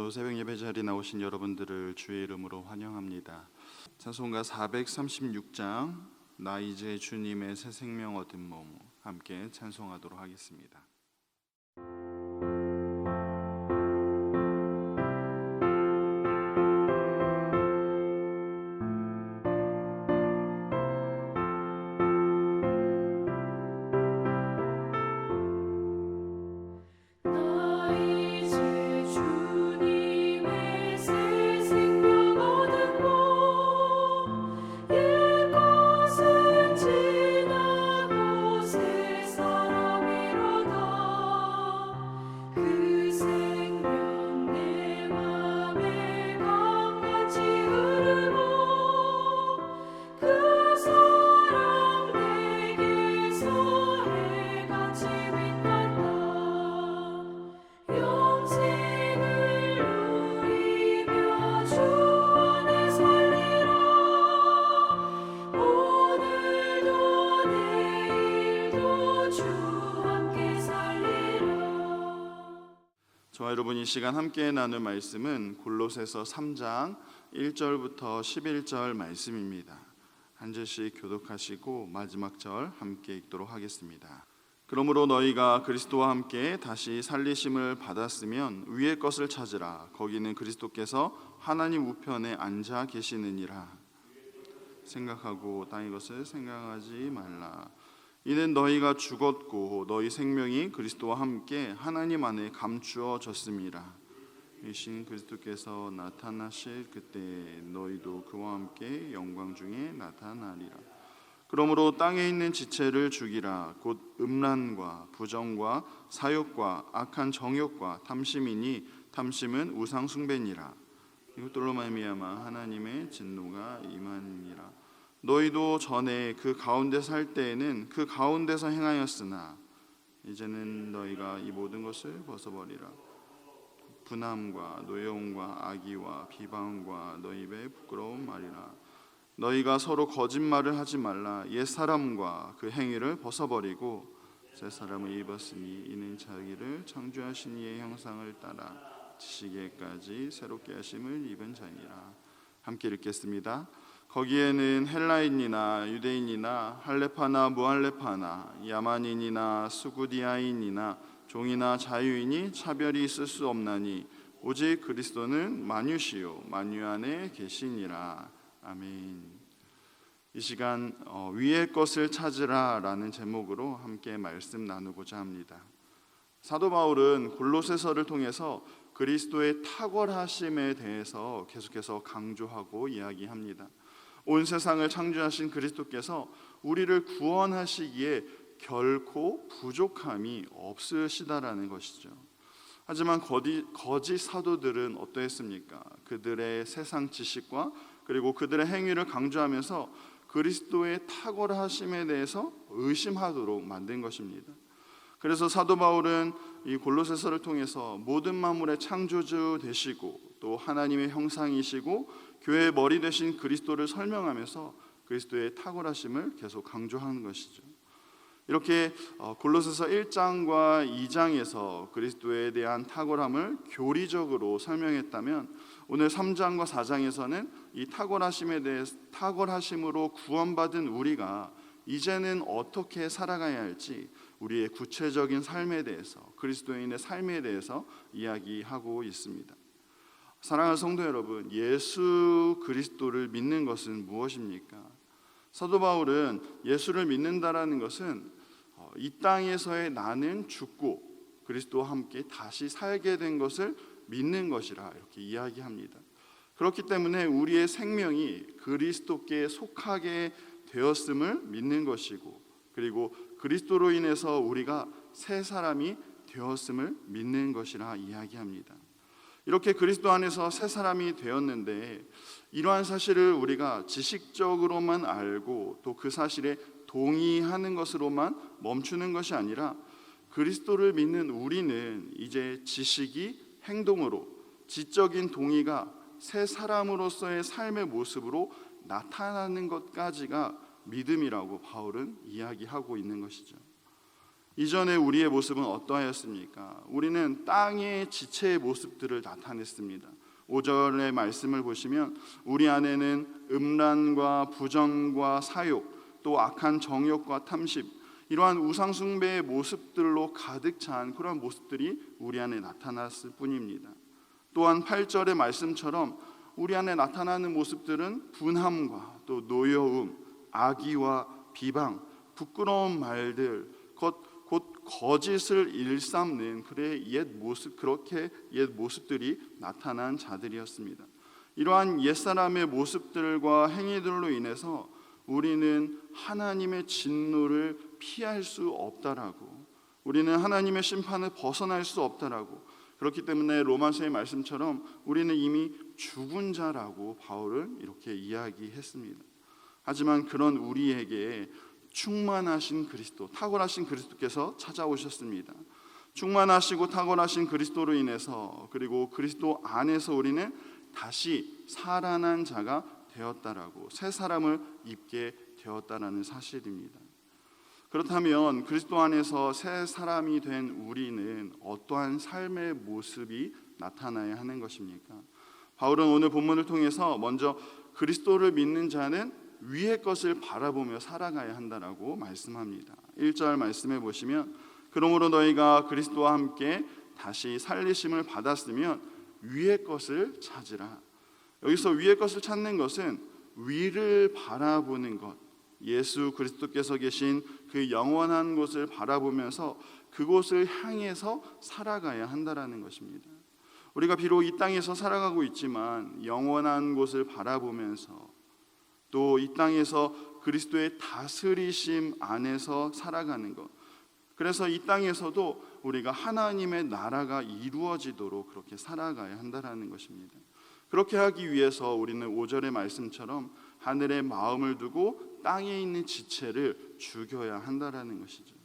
오늘도 새벽 예배 자리에 나오신 여러분들을 주의 이름으로 환영합니다. 찬송가 436장 나 이제 주님의 새 생명 얻은 몸 함께 찬송하도록 하겠습니다. 저와 여러분 이 시간 함께 나눌 말씀은 골로새서 3장 1절부터 11절 말씀입니다. 한 절씩 교독하시고 마지막 절 함께 읽도록 하겠습니다. 그러므로 너희가 그리스도와 함께 다시 살리심을 받았으면 위의 것을 찾으라. 거기는 그리스도께서 하나님 우편에 앉아 계시느니라. 생각하고 땅의 것을 생각하지 말라. 이는 너희가 죽었고 너희 생명이 그리스도와 함께 하나님 안에 감추어졌음이라. 이신 그리스도께서 나타나실 그때 너희도 그와 함께 영광 중에 나타나리라. 그러므로 땅에 있는 지체를 죽이라. 곧 음란과 부정과 사욕과 악한 정욕과 탐심이니 탐심은 우상 숭배니라. 이것들로 말미암아 하나님의 진노가 임하니라. 너희도 전에 그 가운데 살 때에는 그 가운데서 행하였으나 이제는 너희가 이 모든 것을 벗어버리라. 분함과 노여움과 악의와 비방과 너희 입의 부끄러운 말이라. 너희가 서로 거짓말을 하지 말라. 옛 사람과 그 행위를 벗어버리고 새 사람을 입었으니 이는 자기를 창조하신 이의 형상을 따라 지시기까지 새롭게 하심을 입은 자니라. 함께 읽겠습니다. 거기에는 헬라인이나 유대인이나 할레파나 무할레파나 야만인이나 수구디아인이나 종이나 자유인이 차별이 있을 수 없나니 오직 그리스도는 만유시요 만유 안에 계시니라. 아멘. 이 시간 위의 것을 찾으라 라는 제목으로 함께 말씀 나누고자 합니다. 사도 바울은 골로새서를 통해서 그리스도의 탁월하심에 대해서 계속해서 강조하고 이야기합니다. 온 세상을 창조하신 그리스도께서 우리를 구원하시기에 결코 부족함이 없으시다라는 것이죠. 하지만 거짓 사도들은 어떠했습니까? 그들의 세상 지식과 그리고 그들의 행위를 강조하면서 그리스도의 탁월하심에 대해서 의심하도록 만든 것입니다. 그래서 사도 바울은 이 골로새서를 통해서 모든 만물의 창조주 되시고 또 하나님의 형상이시고 교회의 머리 되신 그리스도를 설명하면서 그리스도의 탁월하심을 계속 강조하는 것이죠. 이렇게 골로새서 1장과 2장에서 그리스도에 대한 탁월함을 교리적으로 설명했다면 오늘 3장과 4장에서는 이 탁월하심으로 구원받은 우리가 이제는 어떻게 살아가야 할지 우리의 구체적인 삶에 대해서 그리스도인의 삶에 대해서 이야기하고 있습니다. 사랑하는 성도 여러분, 예수 그리스도를 믿는 것은 무엇입니까? 사도 바울은 예수를 믿는다라는 것은 이 땅에서의 나는 죽고 그리스도와 함께 다시 살게 된 것을 믿는 것이라 이렇게 이야기합니다. 그렇기 때문에 우리의 생명이 그리스도께 속하게 되었음을 믿는 것이고 그리고 그리스도로 인해서 우리가 새 사람이 되었음을 믿는 것이라 이야기합니다. 이렇게 그리스도 안에서 새 사람이 되었는데 이러한 사실을 우리가 지식적으로만 알고 또 그 사실에 동의하는 것으로만 멈추는 것이 아니라 그리스도를 믿는 우리는 이제 지식이 행동으로 지적인 동의가 새 사람으로서의 삶의 모습으로 나타나는 것까지가 믿음이라고 바울은 이야기하고 있는 것이죠. 이전에 우리의 모습은 어떠하였습니까? 우리는 땅의 지체의 모습들을 나타냈습니다. 5절의 말씀을 보시면 우리 안에는 음란과 부정과 사욕, 또 악한 정욕과 탐심, 이러한 우상 숭배의 모습들로 가득 찬 그러한 모습들이 우리 안에 나타났을 뿐입니다. 또한 8절의 말씀처럼 우리 안에 나타나는 모습들은 분함과 또 노여움, 악의와 비방, 부끄러운 말들, 곧 거짓을 일삼는 그렇게 옛 모습들이 나타난 자들이었습니다. 이러한 옛사람의 모습들과 행위들로 인해서 우리는 하나님의 진노를 피할 수 없다라고, 우리는 하나님의 심판을 벗어날 수 없다라고, 그렇기 때문에 로마서의 말씀처럼 우리는 이미 죽은 자라고 바울은 이렇게 이야기했습니다. 하지만 그런 우리에게 충만하신 그리스도, 탁월하신 그리스도께서 찾아오셨습니다. 충만하시고 탁월하신 그리스도로 인해서, 그리고 그리스도 안에서 우리는 다시 살아난 자가 되었다라고, 새 사람을 입게 되었다라는 사실입니다. 그렇다면 그리스도 안에서 새 사람이 된 우리는 어떠한 삶의 모습이 나타나야 하는 것입니까? 바울은 오늘 본문을 통해서 먼저 그리스도를 믿는 자는 위의 것을 바라보며 살아가야 한다라고 말씀합니다. 1절 말씀해 보시면 그러므로 너희가 그리스도와 함께 다시 살리심을 받았으면 위의 것을 찾으라. 여기서 위의 것을 찾는 것은 위를 바라보는 것, 예수 그리스도께서 계신 그 영원한 곳을 바라보면서 그곳을 향해서 살아가야 한다라는 것입니다. 우리가 비록 이 땅에서 살아가고 있지만 영원한 곳을 바라보면서 또 이 땅에서 그리스도의 다스리심 안에서 살아가는 것, 그래서 이 땅에서도 우리가 하나님의 나라가 이루어지도록 그렇게 살아가야 한다라는 것입니다. 그렇게 하기 위해서 우리는 5절의 말씀처럼 하늘에 마음을 두고 땅에 있는 지체를 죽여야 한다라는 것이죠.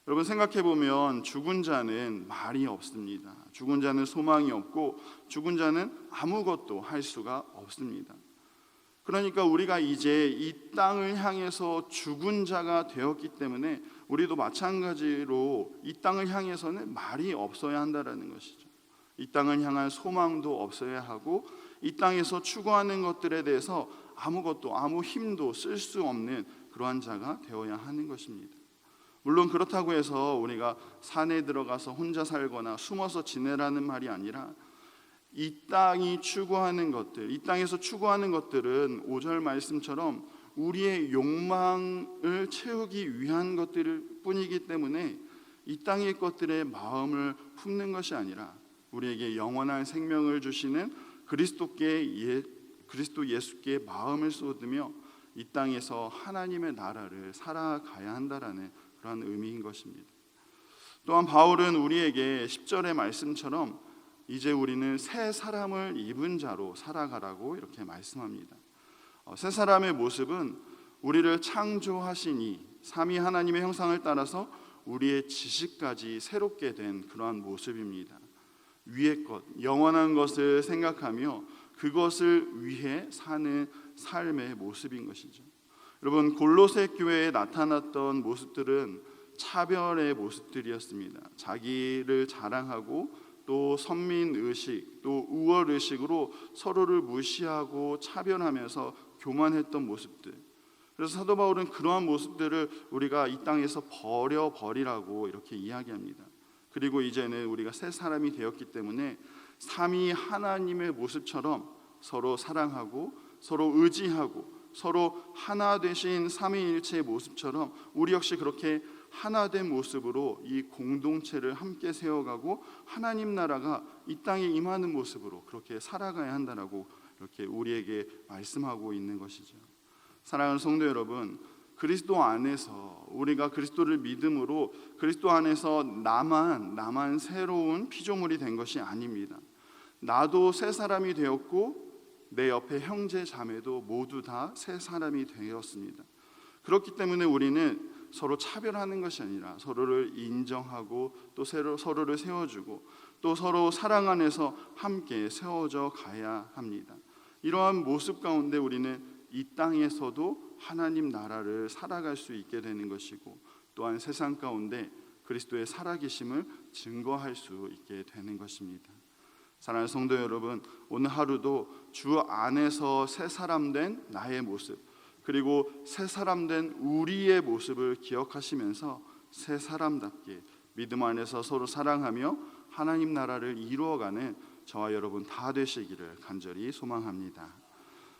여러분 생각해 보면 죽은 자는 말이 없습니다. 죽은 자는 소망이 없고 죽은 자는 아무것도 할 수가 없습니다. 그러니까 우리가 이제 이 땅을 향해서 죽은 자가 되었기 때문에 우리도 마찬가지로 이 땅을 향해서는 말이 없어야 한다라는 것이죠. 이 땅을 향한 소망도 없어야 하고 이 땅에서 추구하는 것들에 대해서 아무것도 아무 힘도 쓸 수 없는 그러한 자가 되어야 하는 것입니다. 물론 그렇다고 해서 우리가 산에 들어가서 혼자 살거나 숨어서 지내라는 말이 아니라 이 땅이 추구하는 것들, 이 땅에서 추구하는 것들은 5절 말씀처럼 우리의 욕망을 채우기 위한 것들 뿐이기 때문에 이 땅의 것들에 마음을 품는 것이 아니라 우리에게 영원한 생명을 주시는 그리스도 예수께 마음을 쏟으며 이 땅에서 하나님의 나라를 살아가야 한다라는 그런 의미인 것입니다. 또한 바울은 우리에게 10절의 말씀처럼 이제 우리는 새 사람을 입은 자로 살아가라고 이렇게 말씀합니다. 새 사람의 모습은 우리를 창조하시니 삼위 하나님의 형상을 따라서 우리의 지식까지 새롭게 된 그러한 모습입니다. 위의 것, 영원한 것을 생각하며 그것을 위해 사는 삶의 모습인 것이죠. 여러분 골로새 교회에 나타났던 모습들은 차별의 모습들이었습니다. 자기를 자랑하고 또 선민의식, 또 우월의식으로 서로를 무시하고 차별하면서 교만했던 모습들. 그래서 사도 바울은 그러한 모습들을 우리가 이 땅에서 버려버리라고 이렇게 이야기합니다. 그리고 이제는 우리가 새 사람이 되었기 때문에 삼위 하나님의 모습처럼 서로 사랑하고 서로 의지하고 서로 하나 되신 삼위일체의 모습처럼 우리 역시 그렇게 하나된 모습으로 이 공동체를 함께 세워가고 하나님 나라가 이 땅에 임하는 모습으로 그렇게 살아가야 한다라고 이렇게 우리에게 말씀하고 있는 것이죠. 사랑하는 성도 여러분, 그리스도 안에서 우리가 그리스도를 믿음으로 그리스도 안에서 나만 새로운 피조물이 된 것이 아닙니다. 나도 새 사람이 되었고 내 옆에 형제 자매도 모두 다 새 사람이 되었습니다. 그렇기 때문에 우리는 서로 차별하는 것이 아니라 서로를 인정하고 또 서로를 세워주고 또 서로 사랑 안에서 함께 세워져 가야 합니다. 이러한 모습 가운데 우리는 이 땅에서도 하나님 나라를 살아갈 수 있게 되는 것이고 또한 세상 가운데 그리스도의 살아계심을 증거할 수 있게 되는 것입니다. 사랑하는 성도 여러분, 오늘 하루도 주 안에서 새 사람 된 나의 모습, 그리고 새 사람 된 우리의 모습을 기억하시면서 새 사람답게 믿음 안에서 서로 사랑하며 하나님 나라를 이루어가는 저와 여러분 다 되시기를 간절히 소망합니다.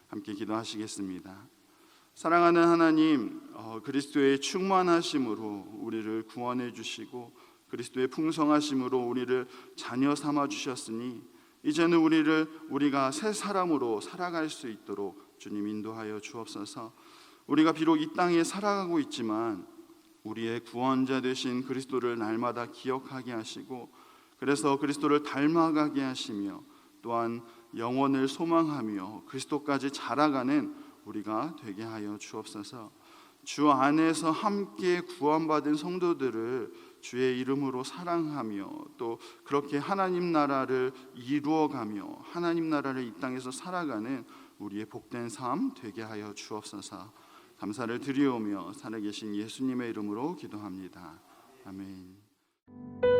함께 기도하시겠습니다. 사랑하는 하나님, 그리스도의 충만하심으로 우리를 구원해 주시고 그리스도의 풍성하심으로 우리를 자녀 삼아 주셨으니 이제는 우리가 새 사람으로 살아갈 수 있도록 주님 인도하여 주옵소서. 우리가 비록 이 땅에 살아가고 있지만 우리의 구원자 되신 그리스도를 날마다 기억하게 하시고 그래서 그리스도를 닮아가게 하시며 또한 영원을 소망하며 그리스도까지 자라가는 우리가 되게 하여 주옵소서. 주 안에서 함께 구원받은 성도들을 주의 이름으로 사랑하며 또 그렇게 하나님 나라를 이루어가며 하나님 나라를 이 땅에서 살아가는 우리의 복된 삶 되게 하여 주옵소서. 감사를 드리오며 살아계신 예수님의 이름으로 기도합니다. 아멘.